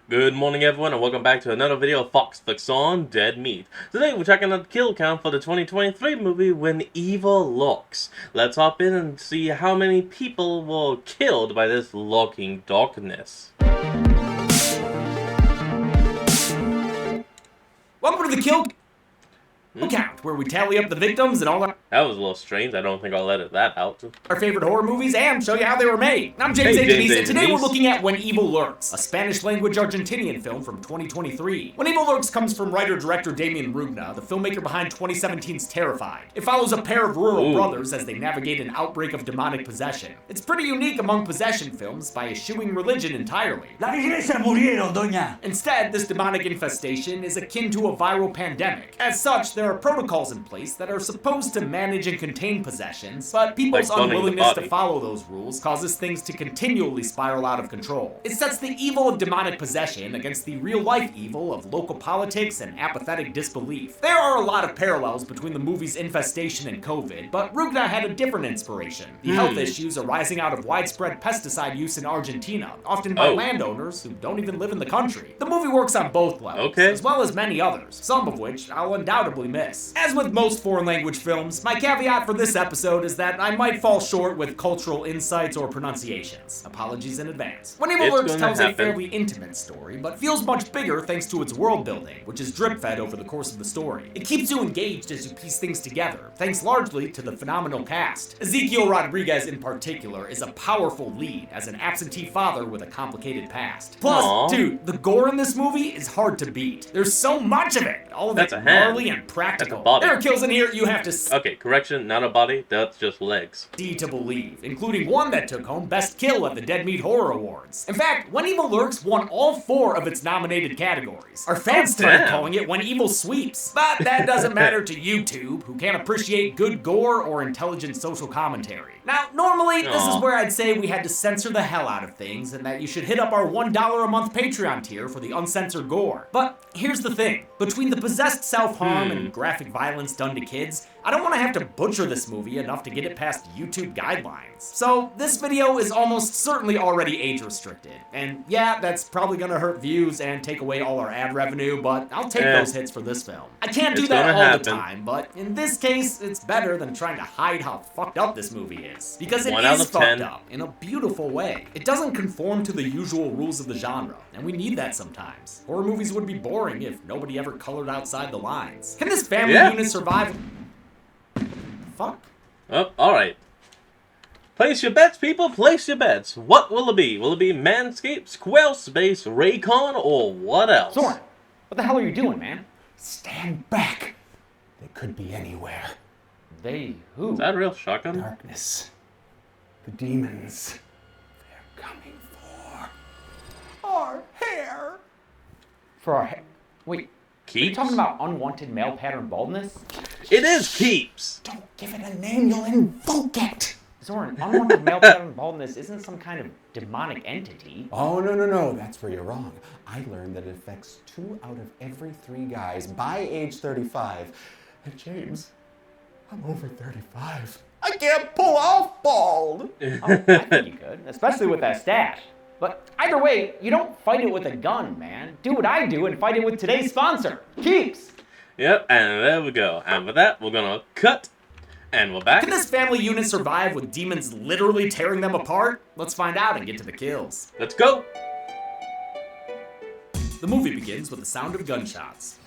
Good morning everyone and welcome back to another video of Fox Flicks on Dead Meat. Today we're checking out the kill count for the 2023 movie When Evil Lurks. Let's hop in and see how many people were killed by this lurking darkness. Welcome to the kill count, where we tally up the victims and all That was a little strange. I don't think I'll edit that out. our favorite horror movies and show you how they were made. I'm James Hey, A. James Denise, A. and today Denise. we're looking at When Evil Lurks, a Spanish-language Argentinian film from 2023. When Evil Lurks comes from writer-director Damien Rugna, the filmmaker behind 2017's Terrified. It follows a pair of rural brothers as they navigate an outbreak of demonic possession. It's pretty unique among possession films by eschewing religion entirely. La iglesia murieron, doña. Instead, this demonic infestation is akin to a viral pandemic. As such, there are protocols in place that are supposed to manage and contain possessions, but people's Like burning the unwillingness to body. follow those rules causes things to continually spiral out of control. It sets the evil of demonic possession against the real-life evil of local politics and apathetic disbelief. There are a lot of parallels between the movie's infestation and COVID, but Rugna had a different inspiration. The health issues arising out of widespread pesticide use in Argentina, often by landowners who don't even live in the country. The movie works on both levels, as well as many others, some of which I'll undoubtedly miss. As with most foreign language films, my caveat for this episode is that I might fall short with cultural insights or pronunciations. Apologies in advance. When Evil It's Lurks gonna tells a happen. fairly intimate story, but feels much bigger thanks to its world building, which is drip-fed over the course of the story. It keeps you engaged as you piece things together, thanks largely to the phenomenal cast. Ezequiel Rodriguez in particular is a powerful lead as an absentee father with a complicated past. Plus, Aw. dude, the gore in this movie is hard to beat. There's so much of it, all of That's it a hand. gnarly and practical. body. There are kills in here you have to Okay, correction, not a body, that's just legs. see to believe, including one that took home Best Kill at the Dead Meat Horror Awards. In fact, When Evil Lurks won all 4 of its nominated categories. Our fans started damn. calling it When Evil Sweeps. But that doesn't matter to YouTube, who can't appreciate good gore or intelligent social commentary. Now, normally, this is Aw. where I'd say we had to censor the hell out of things, and that you should hit up our $1 a month Patreon tier for the uncensored gore. But here's the thing. Between the possessed self-harm and graphic violence done to kids, I don't want to have to butcher this movie enough to get it past YouTube guidelines. So this video is almost certainly already age restricted. And yeah, that's probably gonna hurt views and take away all our ad revenue, but I'll take those hits for this film. I can't do It's that gonna all happen. the time, but in this case, it's better than trying to hide how fucked up this movie is. Because it 1 out is of fucked 10. up in a beautiful way. It doesn't conform to the usual rules of the genre, and we need that sometimes. Horror movies would be boring if nobody ever colored outside the lines. Can this family unit survive? Fuck. Oh, alright. Place your bets, people, place your bets. What will it be? Will it be Manscaped, Squarespace, Raycon, or what else? Soren, what the hell are you doing, man? Stand back. They could be anywhere. They who? Is that a real shotgun? Darkness. The demons. They're coming for our hair. For our Wait, are you Keeps? talking about unwanted male pattern baldness? It is Keeps! Don't give it a name, you'll invoke it. Soren, unwanted male pattern baldness isn't some kind of demonic entity. Oh, no, that's where you're wrong. I learned that it affects 2 out of every 3 guys by age 35. And James, I'm over 35. I can't pull off bald. Oh, I think you could, especially with that stash. But either way, you don't fight it with a gun, man. Do what I do and fight it with today's sponsor, Keeps. Yep, and there we go. And with that, we're gonna cut, and we're back. Can this family unit survive with demons literally tearing them apart? Let's find out and get to the kills. Let's go! The movie begins with the sound of gunshots.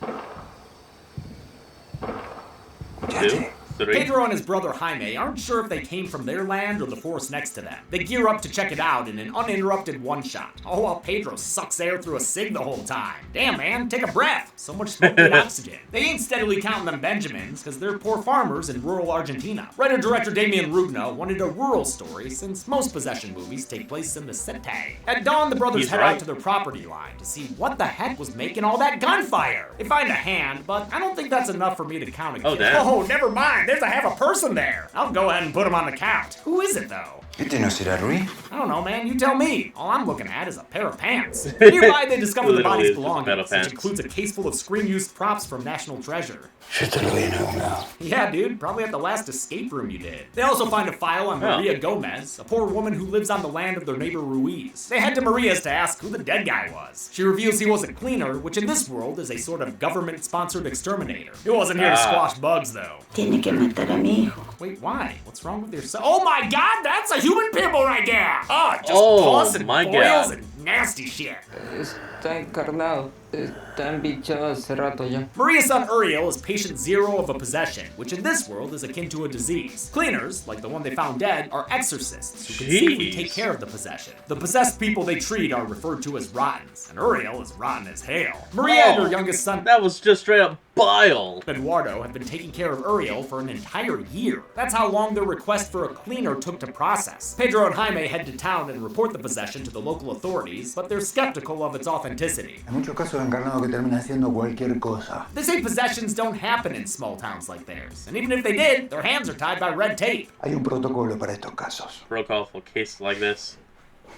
2, 3. Pedro and his brother Jaime aren't sure if they came from their land or the forest next to them. They gear up to check it out in an uninterrupted one-shot, all while Pedro sucks air through a cig the whole time. Damn, man, take a breath. So much smoke and oxygen. They ain't steadily counting them Benjamins, because they're poor farmers in rural Argentina. Writer-director Damien Rugna wanted a rural story, since most possession movies take place in the city. At dawn, the brothers He's head right. out to their property line to see what the heck was making all that gunfire. They find a hand, but I don't think that's enough for me to count a kill. Oh, damn. Oh, never mind. There's a half a person there. I'll go ahead and put him on the count. Who is it, though? ¿Qué tenés, Rui? I don't know, man. You tell me. All I'm looking at is a pair of pants. Nearby, they discover the Literally, body's it's just a pair of belongings, which pants. includes a case full of screen-used props from National Treasure. Yo te lo doy en una. Yeah, dude, probably at the last escape room you did. They also find a file on Oh. Maria Gomez, a poor woman who lives on the land of their neighbor Ruiz. They head to Maria's to ask who the dead guy was. She reveals he was a cleaner, which in this world is a sort of government-sponsored exterminator. He wasn't here to squash bugs, though. Tiene que matar a mi hijo. Wait, why? What's wrong with your son? Oh my god, that's a human pimple right there! Oh, just Oh, pus and my boils God. and nasty shit. Está encarnado. Está embichado hace rato ya. Maria's son Uriel is patient zero of a possession, which in this world is akin to a disease. Cleaners, like the one they found dead, are exorcists who can safely Jeez. take care of the possession. The possessed people they treat are referred to as rottens, and Uriel is rotten as hell. Maria and her youngest son That was just straight up bile. Eduardo have been taking care of Uriel for an entire year. That's how long their request for a cleaner took to process. Pedro and Jaime head to town and report the possession to the local authorities, but they're skeptical of its authenticity. Hay muchos casos de encarnados que terminan haciendo cualquier cosa. They say possessions don't happen in small towns like theirs, and even if they did, their hands are tied by red tape. Hay un protocolo para estos casos. Broke off a case like this.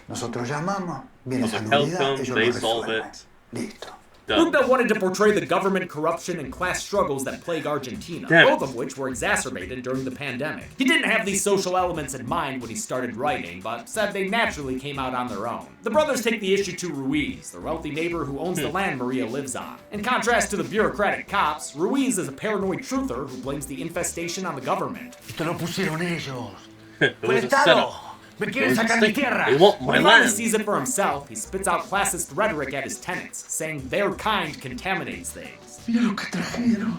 Nosotros llamamos, viene Los esa help nulidad, them, ellos they lo solve resuelven. it. Listo. Done. Luca wanted to portray the government corruption and class struggles that plague Argentina, Damn it. both of which were exacerbated during the pandemic. He didn't have these social elements in mind when he started writing, but said they naturally came out on their own. The brothers take the issue to Ruiz, the wealthy neighbor who owns the land Maria lives on. In contrast to the bureaucratic cops, Ruiz is a paranoid truther who blames the infestation on the government. Esto lo pusieron ellos. It ¡Fue was el a setup. Estado! ¡Me quieren sacar mi tierra! They want When my he finally land. sees it for himself, he spits out classist rhetoric at his tenants, saying their kind contaminates things. Mira lo que trajeron.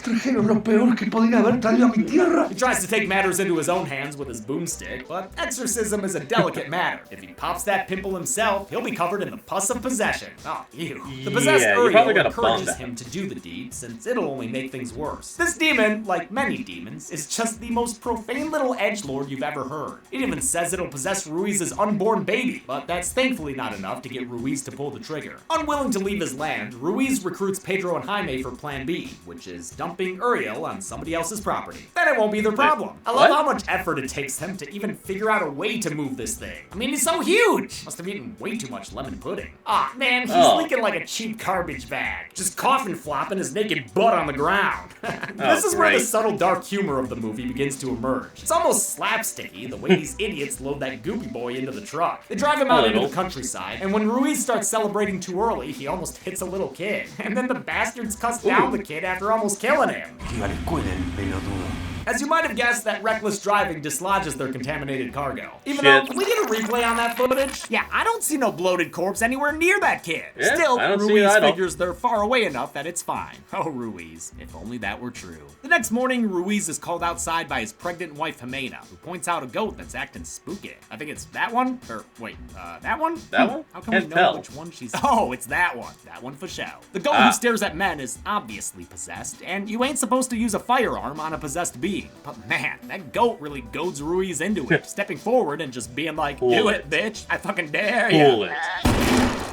Trajeron lo peor que podía haber traído a mi tierra. He tries to take matters into his own hands with his boomstick, but exorcism is a delicate matter. If he pops that pimple himself, he'll be covered in the pus of possession. Oh, ew. The possessed Yeah, you Uriel probably gotta encourages bump that. him to do the deed, since it'll only make things worse. This demon, like many demons, is just the most profane little edgelord you've ever heard. It even says it'll possess Ruiz's unborn baby, but that's thankfully not enough to get Ruiz to pull the trigger. Unwilling to leave his land, Ruiz recruits Pedro and Jaime for Plan B, which is dumping Uriel on somebody else's property. Then it won't be their problem. I love what? how much effort it takes them to even figure out a way to move this thing. I mean, he's so huge. Must have eaten way too much lemon pudding. Ah, man, he's Oh. leaking like a cheap garbage bag. Just coffin flopping his naked butt on the ground. This is where the great. subtle dark humor of the movie begins to emerge. It's almost slapsticky the way these idiots load that goopy boy into the truck. They drive him out into little. the countryside, and when Ruiz starts celebrating too early, he almost hits a little kid. And then the bastards cuss down the kid after almost killing him. Que iba a la escuela el pelotudo. As you might have guessed, that reckless driving dislodges their contaminated cargo. Even Shit. though, can we get a replay on that footage? Yeah, I don't see no bloated corpse anywhere near that kid. Yeah, Still, I don't see Ruiz it either. figures they're far away enough that it's fine. Oh, Ruiz, if only that were true. The next morning, Ruiz is called outside by his pregnant wife, Jimena, who points out a goat that's acting spooky. I think it's that one? Or, wait, that one? That one? How come Can't we know tell. which one she's... Oh, it's that one. That one for show. The goat Ah. who stares at men is obviously possessed, and you ain't supposed to use a firearm on a possessed being. But man, that goat really goads Ruiz into it, stepping forward and just being like, Pull do it. it, bitch. I fucking dare Pull you. it.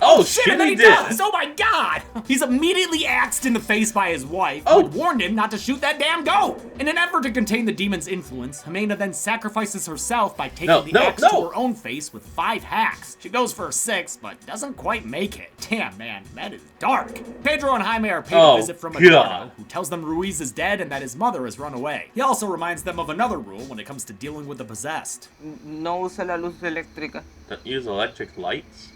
Oh Shit, shit, and then he he did. does! Oh my god! He's immediately axed in the face by his wife, Oh. who had warned him not to shoot that damn goat! In an effort to contain the demon's influence, Jimena then sacrifices herself by taking the axe to her own face with 5 hacks. She goes for a 6, but doesn't quite make it. Damn, man, that is dark. Pedro and Jaime are paid Oh, a visit from God. Eduardo, who tells them Ruiz is dead and that his mother has run away. He also reminds them of another rule when it comes to dealing with the possessed. No usa la luz eléctrica. Don't use electric lights.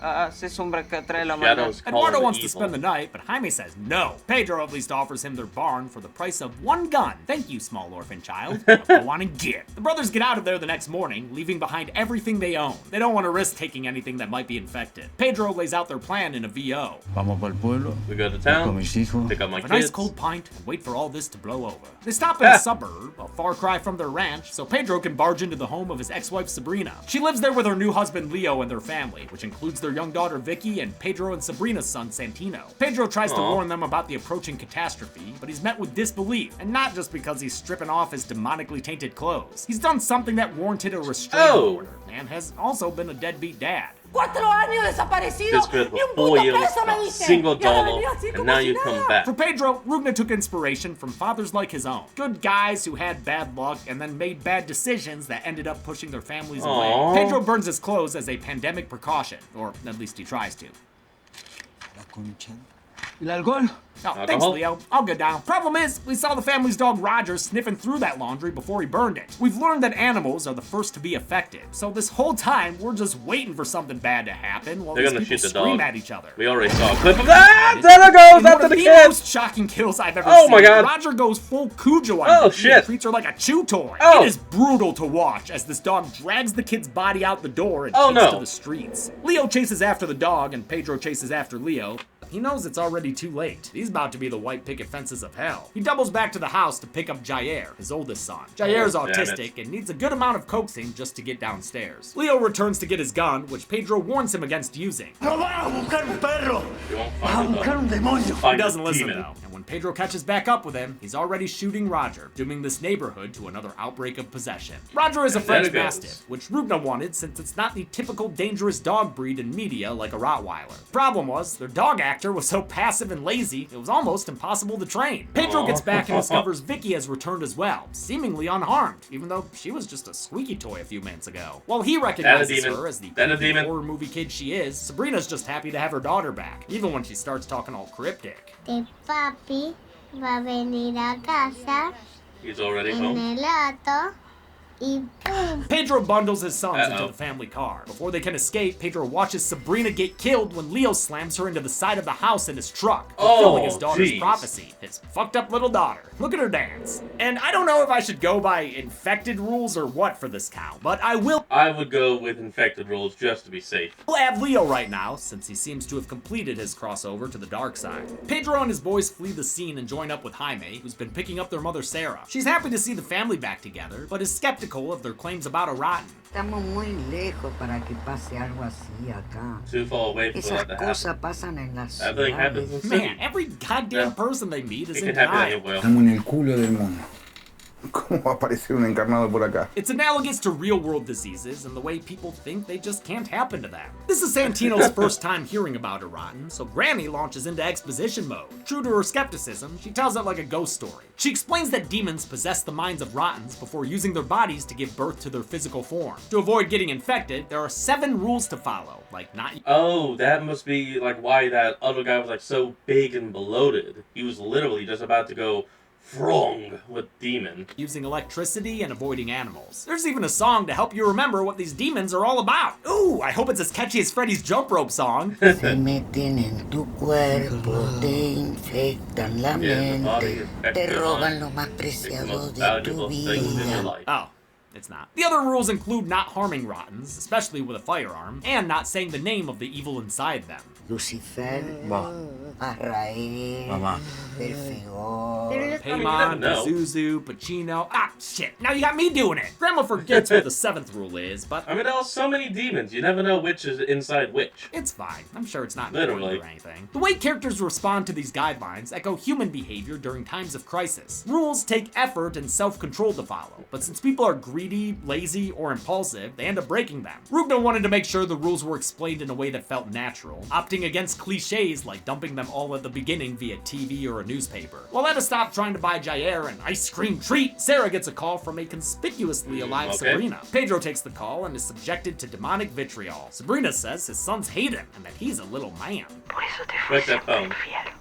Hace sombra que atrae la maldad. Shadows call Eduardo it wants to evil. spend the night, but Jaime says no. Pedro at least offers him their barn for the price of 1 gun. Thank you, small orphan child. Go on and get. The brothers get out of there the next morning, leaving behind everything they own. They don't want to risk taking anything that might be infected. Pedro lays out their plan in a VO. Vamos para el pueblo. We go to Con town. mis hijos. Pick up my Have a nice kids. cold pint and wait for all this to blow over. They stop in a suburb, a far cry from their ranch, so Pedro can barge into the home of his ex-wife Sabrina. She lives there with her new husband Leo and their family, which includes their young daughter Vicky and Pedro and Sabrina's son Santino. Pedro tries to Aw. warn them about the approaching catastrophe, but he's met with disbelief, and not just because he's stripping off his demonically tainted clothes. He's done something that warranted a restraining Oh. order, and has also been a deadbeat dad. 4 años desaparecido. Disappeared for Ni un 4 puto years, peso me not a diste. single Y ahora dollar, venía así and como now si you come nada. back. For Pedro, Rugna took inspiration from fathers like his own. Good guys who had bad luck and then made bad decisions that ended up pushing their families away. Aww. Pedro burns his clothes as a pandemic precaution, or at least he tries to. La concha. ¿El alcohol? Oh, thanks, Alcohol? Leo. I'll go down. Problem is, we saw the family's dog Roger sniffing through that laundry before he burned it. We've learned that animals are the first to be affected, so this whole time we're just waiting for something bad to happen while They're these gonna people shoot the scream dog. at each other. We already saw a clip of that. There it goes In after one the of the kids. most shocking kills I've ever Oh seen, my God. Roger goes full Cujo on Oh, Vicky shit. and treats her like a chew toy. Oh. It is brutal to watch as this dog drags the kid's body out the door and Oh, takes no. to the streets. Leo chases after the dog and Pedro chases after Leo. He knows it's already too late. He's about to be the white picket fences of hell. He doubles back to the house to pick up Jair, his oldest son. Jair's Oh, damn autistic and needs a good amount of coaxing just to get downstairs. Leo returns to get his gun, which Pedro warns him against using. ¡No van a buscar un perro! You won't ¡Va a find the buscar un dog. demonio! Find He doesn't the listen demon. though, and when Pedro catches back up with him, he's already shooting Roger, dooming this neighborhood to another outbreak of possession. Roger is a And there French it goes. Mastiff, which Rugna wanted since it's not the typical dangerous dog breed in media like a Rottweiler. Problem was, their dog actor was so passive and lazy, it was almost impossible to train. Pedro Aw. gets back and discovers Vicky has returned as well, seemingly unharmed, even though she was just a squeaky toy a few minutes ago. While he recognizes demon. her as the That a creepy demon. horror movie kid she is, Sabrina's just happy to have her daughter back, even when she starts talking all cryptic. Que papi va a venir a casa He's already en home. el auto y ¡pum! Pedro bundles his sons into Uh-oh. the family car. Before they can escape, Pedro watches Sabrina get killed when Leo slams her into the side of the house in his truck, fulfilling his daughter's jeez. prophecy. His fucked up little daughter. Look at her dance. And I don't know if I should go by infected rules or what for this count, but I will I would go with infected rules just to be safe. add Leo right now, since he seems to have completed his crossover to the dark side. Pedro and his boys flee the scene and join up with Jaime, who's been picking up their mother Sarah. She's happy to see the family back together, but is skeptical of their claims about a rotten. Estamos muy lejos para que pase algo así acá. Too far away for Esas that to happen. cosas pasan en las Everything happens ciudades. in Man, cities. every goddamn Yeah. person they meet is It in can happen denial. anywhere. Estamos en el culo del mundo. ¿Cómo va a aparecer un encarnado por acá? It's analogous to real-world diseases and the way people think they just can't happen to them. This is Santino's first time hearing about a rotten, so Granny launches into exposition mode. True to her skepticism, she tells it like a ghost story. She explains that demons possess the minds of rottens before using their bodies to give birth to their physical form. To avoid getting infected, there are 7 rules to follow, like not Oh, that must be like why that other guy was like so big and bloated. He was literally just about to go wrong with demon. using electricity and avoiding animals. There's even a song to help you remember what these demons are all about. Ooh, I hope it's as catchy as Freddy's Jump Rope song. Se meten en tu cuerpo, te infectan la Yeah, the body mente, infects te your roban mind. lo más It's the preciado most de tu valuable things in your vida. life. Oh, it's not. The other rules include not harming rottens, especially with a firearm, and not saying the name of the evil inside them. Lucifer, Azrael, Mamá. Belfegor. Paimon, No. Pazuzu, Pacino. Ah, shit, now you got me doing it. Grandma forgets what the 7th rule is, but I mean, there are so many demons. You never know which is inside which. it's fine. I'm sure it's not Literally. important or anything. The way characters respond to these guidelines echo human behavior during times of crisis. Rules take effort and self-control to follow, but since people are greedy, lazy, or impulsive, they end up breaking them. Rugna wanted to make sure the rules were explained in a way that felt natural, opting against cliches like dumping them all at the beginning via TV or a newspaper. While Etta stopped trying to buy Jair an ice cream treat, Sarah gets a call from a conspicuously alive okay. Sabrina. Pedro takes the call and is subjected to demonic vitriol. Sabrina says his sons hate him and that he's a little man. Por eso te Break that phone. infiel.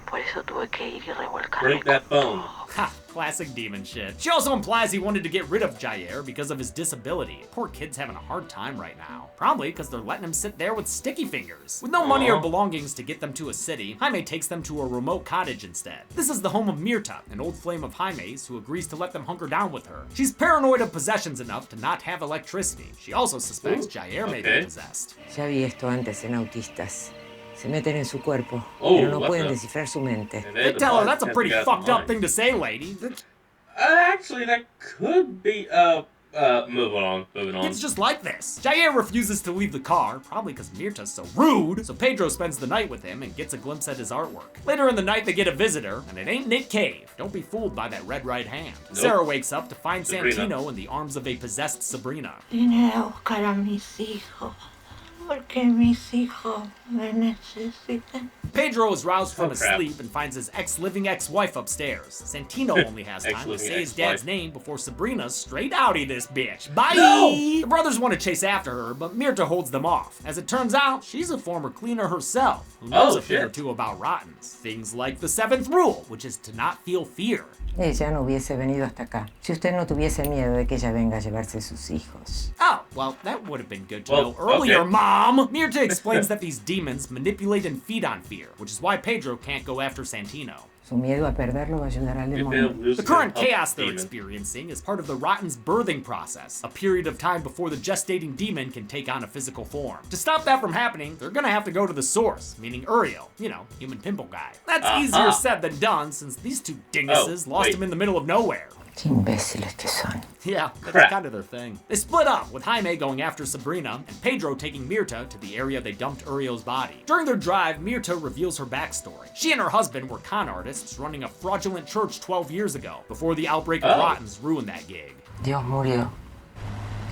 Por eso tuve que ir y revolcarme Break that phone. Ha! Classic demon shit. She also implies he wanted to get rid of Jair because of his disability. Poor kid's having a hard time right now. Probably because they're letting him sit there with sticky fingers. With no money or Aw. belongings to get them to a city, Jaime takes them to a remote cottage instead. This is the home of Mirta, an old flame of Jaime's who agrees to let them hunker down with her. She's paranoid of possessions enough to not have electricity. She also suspects Jair may be okay. possessed. Ya vi esto antes en autistas. Se meten en su cuerpo, Oh, pero no what pueden the- descifrar su mente. And They the tell her body that's a has pretty to get fucked up mine. thing to say, lady. Actually, that could be, moving on. It's just like this. Jair refuses to leave the car, probably because Mirta's so rude, so Pedro spends the night with him and gets a glimpse at his artwork. Later in the night, they get a visitor, and it ain't Nick Cave. Don't be fooled by that red right hand. Nope. Sarah wakes up to find Sabrina. Santino in the arms of a possessed Sabrina. Vine a buscar a mis hijos. Porque mis hijos me necesitan. Pedro is roused from his crap. sleep and finds his ex-living ex-wife upstairs. Santino only has time to say his dad's name before Sabrina's straight outie this bitch. Bye! No! The brothers want to chase after her, but Mirta holds them off. As it turns out, she's a former cleaner herself, who knows a thing or two about rottens. Things like the 7th rule, which is to not feel fear. Ella no hubiese venido hasta acá si usted no tuviese miedo de que ella venga a llevarse sus hijos. Oh, well, that would have been good to know earlier, okay. Mom! Mirta explains that these demons manipulate and feed on fear, which is why Pedro can't go after Santino. Su miedo a perderlo va a ayudar al demonio. The current chaos they're experiencing is part of the Rotten's birthing process, a period of time before the gestating demon can take on a physical form. To stop that from happening, they're gonna have to go to the source, meaning Uriel, you know, human pimple guy. That's easier said than done, since these two dinguses lost him in the middle of nowhere. Qué imbéciles que son. Yeah, that's kind of their thing. They split up, with Jaime going after Sabrina, and Pedro taking Mirta to the area they dumped Uriel's body. During their drive, Mirta reveals her backstory. She and her husband were con artists running a fraudulent church 12 years ago, before the outbreak of Rottens ruined that gig. Dios murió.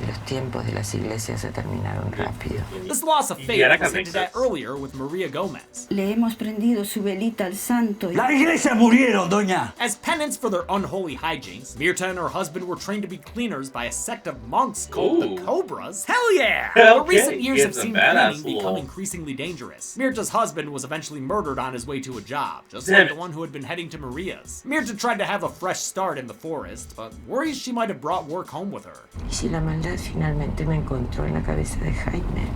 Y los tiempos de las iglesias se terminaron rápido. This loss of faith was hinted at earlier with Maria Gomez. Le hemos prendido su velita al santo. La iglesia murieron, doña. As penance for their unholy hijinks, Mirta and her husband were trained to be cleaners by a sect of monks called the Cobras. Hell yeah! But recent years have seen cleaning become increasingly dangerous. Mirta's husband was eventually murdered on his way to a job, just like the one who had been heading to Maria's. Mirta tried to have a fresh start in the forest, but worries she might have brought work home with her. ¿Y si la maldad finalmente me encontró en la cabeza de Jaime?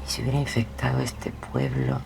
¿Y si hubiera infectado este pueblo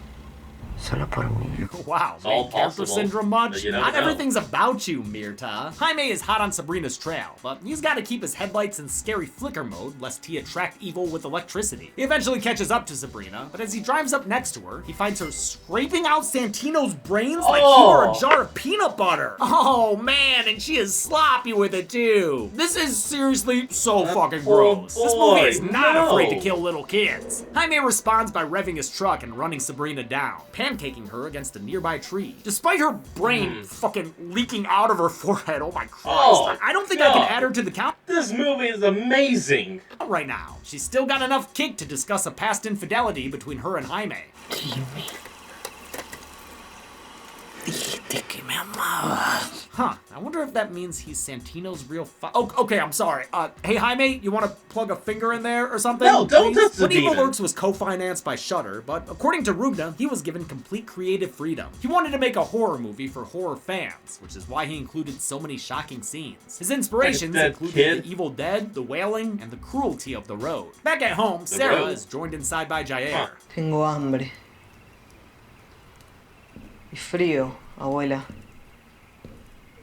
solo por mí? Wow, main character syndrome much? Not everything's about you, Mirta. Jaime is hot on Sabrina's trail, but he's got to keep his headlights in scary flicker mode lest he attract evil with electricity. He eventually catches up to Sabrina, but as he drives up next to her, he finds her scraping out Santino's brains like he were a jar of peanut butter. Oh man, and she is sloppy with it too. This is seriously so fucking gross. This movie is not afraid to kill little kids. Jaime responds by revving his truck and running Sabrina down, pancaking her against a nearby tree. Despite her brain fucking leaking out of her forehead, oh my Christ, I don't think I can add her to the count. This movie is amazing. Right now, she's still got enough kick to discuss a past infidelity between her and Jaime. Dijiste que me amabas. Huh, I wonder if that means he's Santino's real okay, I'm sorry. Hey Jaime, you want to plug a finger in there or something? No, don't touch the When Evil demon. Lurks was co-financed by Shudder, but according to Rugna, he was given complete creative freedom. He wanted to make a horror movie for horror fans, which is why he included so many shocking scenes. His inspirations included The Evil Dead, The Wailing, and the cruelty of the road. Back at home, Sarah is joined inside by Jair. Tengo hambre. Y frío, abuela.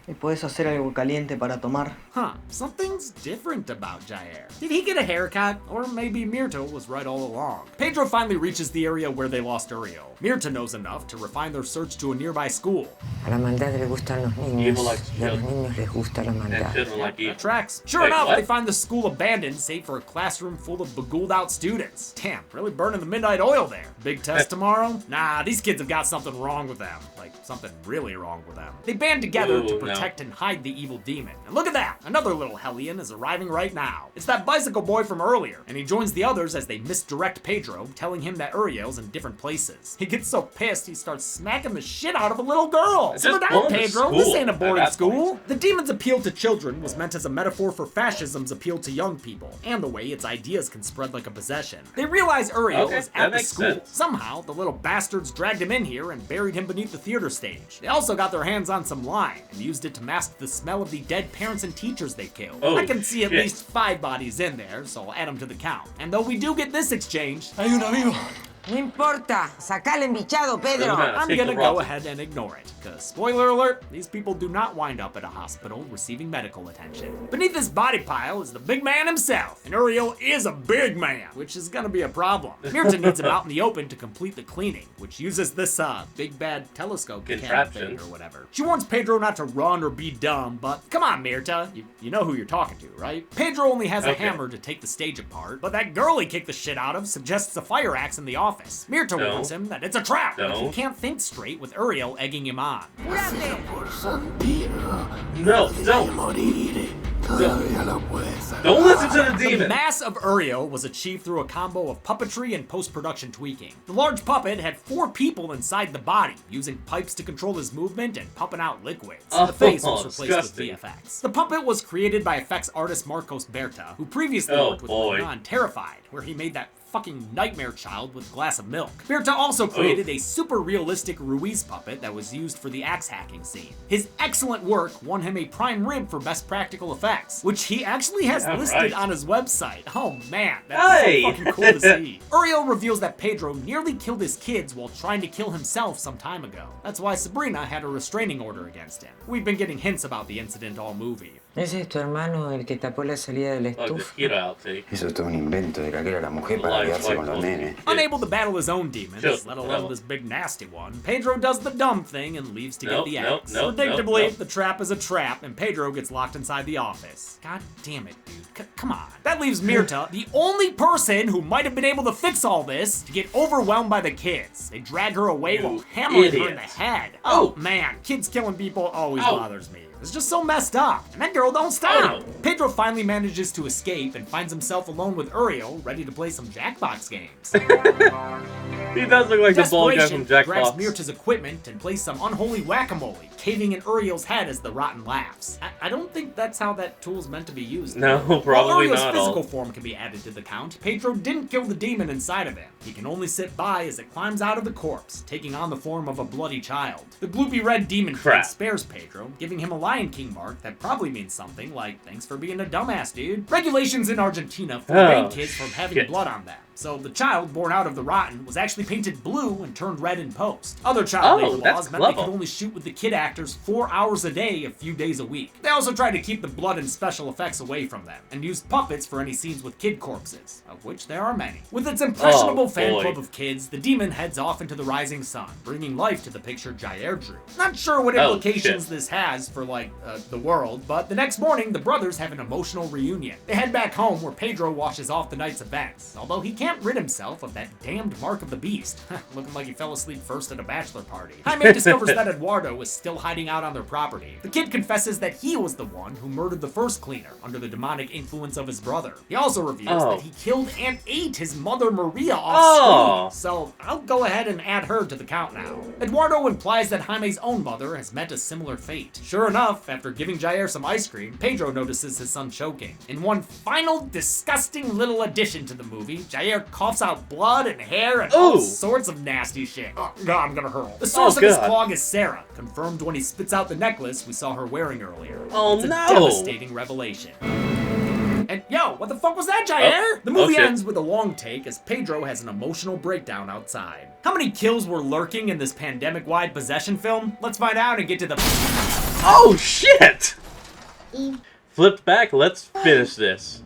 ¿Me puedes hacer algo caliente para tomar? Huh, something's different about Jair. Did he get a haircut? Or maybe Mirta was right all along. Pedro finally reaches the area where they lost Uriel. Mirta knows enough to refine their search to a nearby school. A la maldad le gustan los niños y a los niños les gusta la maldad. That tracks. Sure enough, they find the school abandoned, save for a classroom full of begooled out students. Damn, really burning the midnight oil there. Big test tomorrow? Nah, these kids have got something wrong with them. Like, something really wrong with them. They band together to protect and hide the evil demon. And look at that! Another little hellion is arriving right now. It's that bicycle boy from earlier, and he joins the others as they misdirect Pedro, telling him that Uriel's in different places. He gets so pissed, he starts smacking the shit out of a little girl. Simmer down, Pedro. This ain't a boarding school. The demon's appeal to children was meant as a metaphor for fascism's appeal to young people, and the way its ideas can spread like a possession. They realize Uriel is at the school. Somehow, the little bastards dragged him in here and buried him beneath the theater stage. They also got their hands on some lime, and used it to mask the smell of the dead parents and teachers they killed. I can see at least 5 bodies in there, so I'll add them to the count. And though we do get this exchange, Hay un amigo. No importa, sacale embichado, Pedro. I'm gonna go ahead and ignore it, because spoiler alert, these people do not wind up at a hospital receiving medical attention. Beneath this body pile is the big man himself, and Uriel is a big man, which is gonna be a problem. Mirta needs him out in the open to complete the cleaning, which uses this big bad telescope contraption or whatever. She warns Pedro not to run or be dumb, but come on, Mirta, you know who you're talking to, right? Pedro only has a hammer to take the stage apart, but that girl he kicked the shit out of suggests a fire axe in the office. Mirta warns him that it's a trap, but he can't think straight with Uriel egging him on. No, don't. Todavía lo puedes. Don't listen to the The demon! mass of Uriel was achieved through a combo of puppetry and post-production tweaking. The large puppet had 4 people inside the body, using pipes to control his movement and pumping out liquids. Oh, The face was replaced disgusting. with VFX. The puppet was created by effects artist Marcos Berta, who previously worked with on Terrified, where he made that fucking nightmare child with a glass of milk. Berta also created a super realistic Ruiz puppet that was used for the axe hacking scene. His excellent work won him a prime rib for best practical effects, which he actually has listed on his website. Oh man, that's so fucking cool to see. Uriel reveals that Pedro nearly killed his kids while trying to kill himself some time ago. That's why Sabrina had a restraining order against him. We've been getting hints about the incident all movie. ¿Ese es tu hermano el que tapó la salida de la Oh, the estufa? Kira outtake. Eso es todo un invento de caquera a la mujer para quedarse con los nenes. Unable to battle his own demons, Sure, let alone whatever. this big nasty one, Pedro does the dumb thing and leaves to Nope, get the nope, axe. nope, Predictably, nope. the trap is a trap, and Pedro gets locked inside the office. God damn it, dude. Come on. That leaves Mirta, the only person who might have been able to fix all this, to get overwhelmed by the kids. They drag her away while hammering her in the head. Oh man, kids killing people always bothers me. It's just so messed up, and that girl don't stop. Pedro finally manages to escape and finds himself alone with Uriel, ready to play some Jackbox games. He does look like the bald guy from Desperation grabs Jackbox. Mirta's equipment and plays some unholy whack-a-mole, caving in Uriel's head as the rotten laughs. I don't think that's how that tool's meant to be used. No, While probably Uriel's not. physical form can be added to the count, Pedro didn't kill the demon inside of him. He can only sit by as it climbs out of the corpse, taking on the form of a bloody child. The gloopy red demon Crap. face spares Pedro, giving him a Lion King mark that probably means something like, thanks for being a dumbass, dude. Regulations in Argentina forbade kids from having blood on them. So the child born out of the rotten was actually painted blue and turned red in post. Other child labor laws meant they could only shoot with the kid actors 4 hours a day, a few days a week. They also tried to keep the blood and special effects away from them, and used puppets for any scenes with kid corpses, of which there are many. With its impressionable fan club of kids, the demon heads off into the rising sun, bringing life to the picture Jair drew. Not sure what implications this has for, like, the world, but the next morning, the brothers have an emotional reunion. They head back home where Pedro washes off the night's events, although he can't rid himself of that damned mark of the beast. Looking like he fell asleep first at a bachelor party. Jaime discovers that Eduardo is still hiding out on their property. The kid confesses that he was the one who murdered the first cleaner under the demonic influence of his brother. He also reveals that he killed and ate his mother Maria off screen. So I'll go ahead and add her to the count now. Eduardo implies that Jaime's own mother has met a similar fate. Sure enough, after giving Jair some ice cream, Pedro notices his son choking. In one final disgusting little addition to the movie, Jair coughs out blood and hair and all sorts of nasty shit. Oh, God, I'm gonna hurl. The source of his clog is Sarah, confirmed when he spits out the necklace we saw her wearing earlier. It's a devastating revelation. And yo, what the fuck was that, Jair? The movie ends with a long take as Pedro has an emotional breakdown outside. How many kills were lurking in this pandemic-wide possession film? Let's find out and get to the... Oh, shit! Flipped back, let's finish this.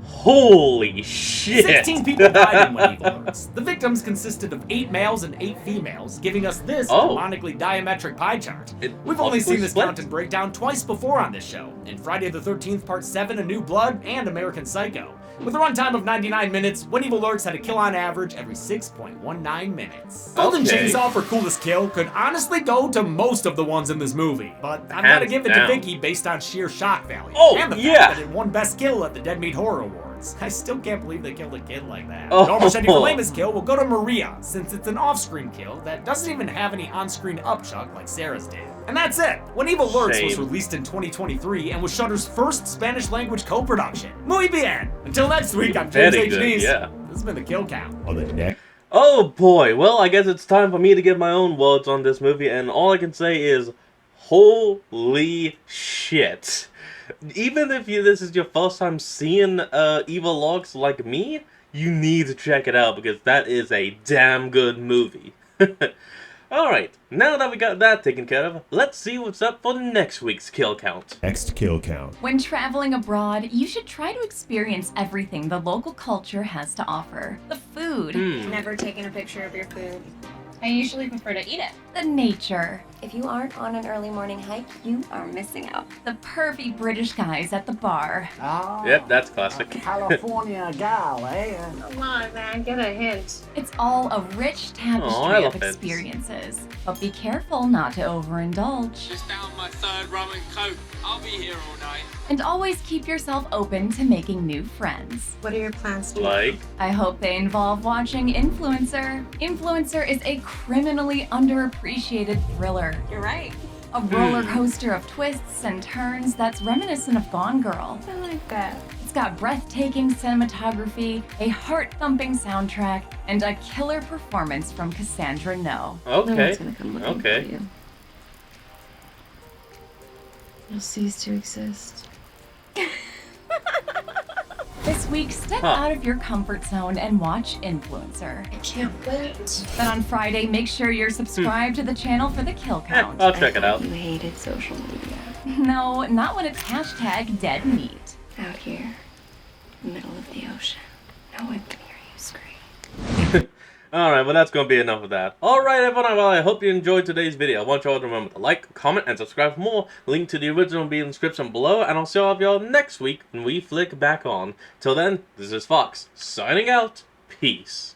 Holy shit! 16 people died in When Evil Lurks. The victims consisted of 8 males and 8 females, giving us this demonically diametric pie chart. We've only seen this count and breakdown twice before on this show, in Friday the 13th Part 7, A New Blood, and American Psycho. With a runtime of 99 minutes, When Evil Lurks had a kill on average every 6.19 minutes. Golden Chainsaw for coolest kill could honestly go to most of the ones in this movie, but I've got to give it to Vicky based on sheer shock value. And the fact that it won Best Kill at the Dead Meat Horror Awards. I still can't believe they killed a kid like that. Normal Shetty for lamest kill will go to Maria, since it's an off-screen kill that doesn't even have any on-screen upchuck like Sarah's did. And that's it! When Evil Lurks was released in 2023 and was Shudder's first Spanish-language co-production. Muy bien! Until next week, I'm James H. Neese. This has been the Kill Count. Oh boy, well I guess it's time for me to give my own words on this movie, and all I can say is, holy shit. Even if this is your first time seeing Evil Lurks like me, you need to check it out because that is a damn good movie. Alright, now that we got that taken care of, let's see what's up for next week's kill count. Next kill count. When traveling abroad, you should try to experience everything the local culture has to offer. The food. Never taken a picture of your food. I usually prefer to eat it. The nature. If you aren't on an early morning hike, you are missing out. The pervy British guys at the bar. Ah, Yep, that's classic. California gal, eh? Come on, man, get a hint. It's all a rich tapestry of elephants. experiences. But be careful not to overindulge. Just down my third rum and coke. I'll be here all night. And always keep yourself open to making new friends. What are your plans? Like? I hope they involve watching Influencer. Influencer is a criminally underappreciated thriller. You're right. A roller coaster of twists and turns that's reminiscent of Gone Girl. I like that. It's got breathtaking cinematography, a heart-thumping soundtrack, and a killer performance from Cassandra No. Okay. Okay. You'll cease to exist. This week, step out of your comfort zone and watch Influencer. I can't wait. Then on Friday, make sure you're subscribed to the channel for the kill count. I'll check it out. You hated social media. No, not when it's hashtag dead meat. Out here, in the middle of the ocean, no one can hear you scream. Alright, well that's going to be enough of that. Alright everyone, well I hope you enjoyed today's video. I want you all to remember to like, comment, and subscribe for more. Link to the original will be in the description below, and I'll see all of y'all next week when we flick back on. Till then, this is Fox, signing out. Peace.